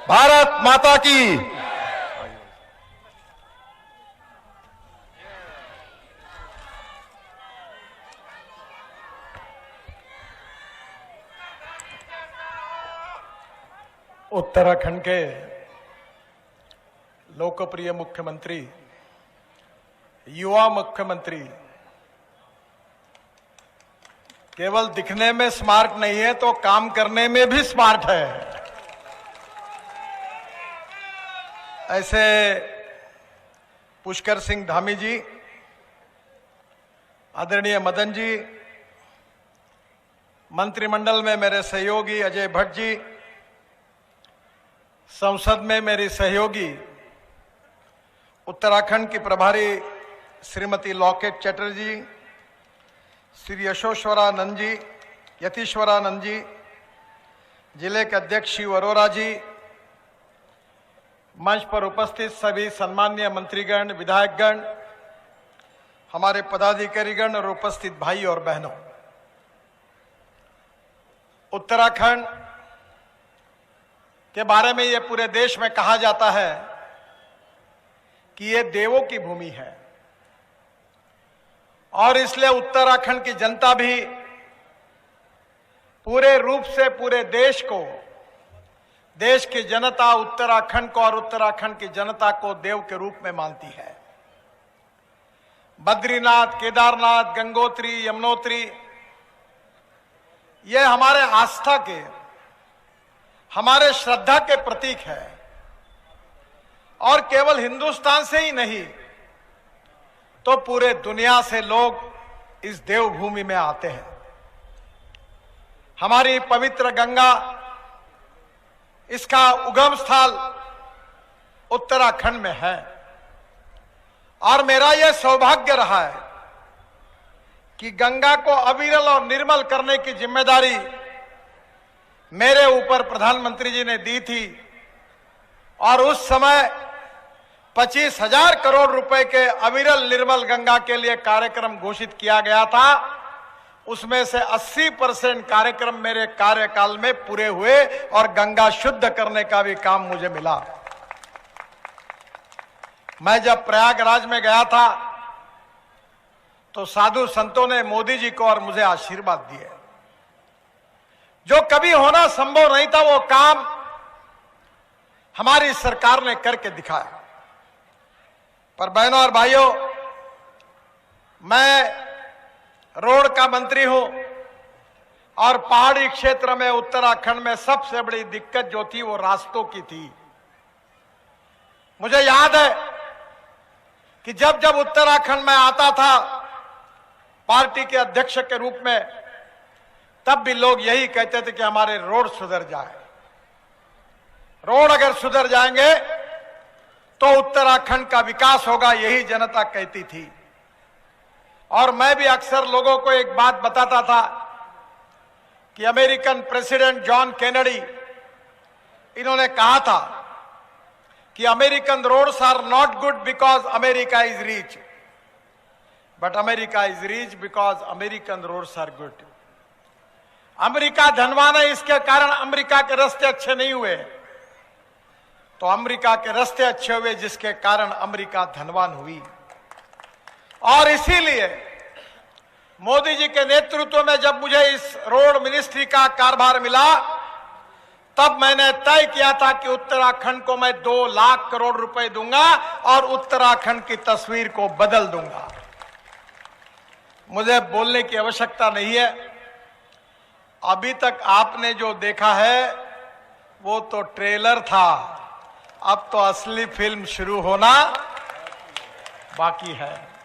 भारत माता की। उत्तराखंड के लोकप्रिय मुख्यमंत्री, युवा मुख्यमंत्री, केवल दिखने में स्मार्ट नहीं है तो काम करने में भी स्मार्ट है। ऐसे पुष्कर सिंह धामी जी, आदरणीय मदन जी, मंत्रिमंडल में मेरे सहयोगी अजय भट्ट जी, संसद में मेरी सहयोगी उत्तराखंड की प्रभारी श्रीमती लॉकेट चटर्जी, श्री यशोश्वरानंद जी, यतीश्वरानंद जी, जिले के अध्यक्ष शिव अरोरा जी, मंच पर उपस्थित सभी सम्माननीय मंत्रीगण, विधायकगण, हमारे पदाधिकारीगण और उपस्थित भाई और बहनों, उत्तराखंड के बारे में ये पूरे देश में कहा जाता है कि ये देवों की भूमि है और इसलिए उत्तराखंड की जनता भी पूरे रूप से पूरे देश को, देश की जनता उत्तराखंड को और उत्तराखंड की जनता को देव के रूप में मानती है। बद्रीनाथ, केदारनाथ, गंगोत्री, यमुनोत्री, ये हमारे आस्था के, हमारे श्रद्धा के प्रतीक है और केवल हिंदुस्तान से ही नहीं तो पूरे दुनिया से लोग इस देवभूमि में आते हैं। हमारी पवित्र गंगा, इसका उगम स्थल उत्तराखंड में है और मेरा यह सौभाग्य रहा है कि गंगा को अविरल और निर्मल करने की जिम्मेदारी मेरे ऊपर प्रधानमंत्री जी ने दी थी और उस समय 25,000 करोड़ रुपए के अविरल निर्मल गंगा के लिए कार्यक्रम घोषित किया गया था। उसमें से 80% कार्यक्रम मेरे कार्यकाल में पूरे हुए और गंगा शुद्ध करने का भी काम मुझे मिला। मैं जब प्रयागराज में गया था तो साधु संतों ने मोदी जी को और मुझे आशीर्वाद दिए। जो कभी होना संभव नहीं था वो काम हमारी सरकार ने करके दिखाया। पर बहनों और भाइयों, मैं रोड का मंत्री हूं और पहाड़ी क्षेत्र में उत्तराखंड में सबसे बड़ी दिक्कत जो थी वो रास्तों की थी। मुझे याद है कि जब जब उत्तराखंड में आता था पार्टी के अध्यक्ष के रूप में, तब भी लोग यही कहते थे कि हमारे रोड सुधर जाए। रोड अगर सुधर जाएंगे तो उत्तराखंड का विकास होगा, यही जनता कहती थी। और मैं भी अक्सर लोगों को एक बात बताता था कि अमेरिकन प्रेसिडेंट जॉन केनेडी, इन्होंने कहा था कि American roads are not good because America is rich, but America is rich because American roads are good. अमेरिका धनवान है, इसके कारण अमेरिका के रास्ते अच्छे नहीं हुए, तो अमेरिका के रास्ते अच्छे हुए जिसके कारण अमेरिका धनवान हुई। और इसीलिए मोदी जी के नेतृत्व में जब मुझे इस रोड मिनिस्ट्री का कारभार मिला, तब मैंने तय किया था कि उत्तराखंड को मैं 2 लाख करोड़ रुपए दूंगा और उत्तराखंड की तस्वीर को बदल दूंगा। मुझे बोलने की आवश्यकता नहीं है। अभी तक आपने जो देखा है वो तो ट्रेलर था, अब तो असली फिल्म शुरू होना बाकी है।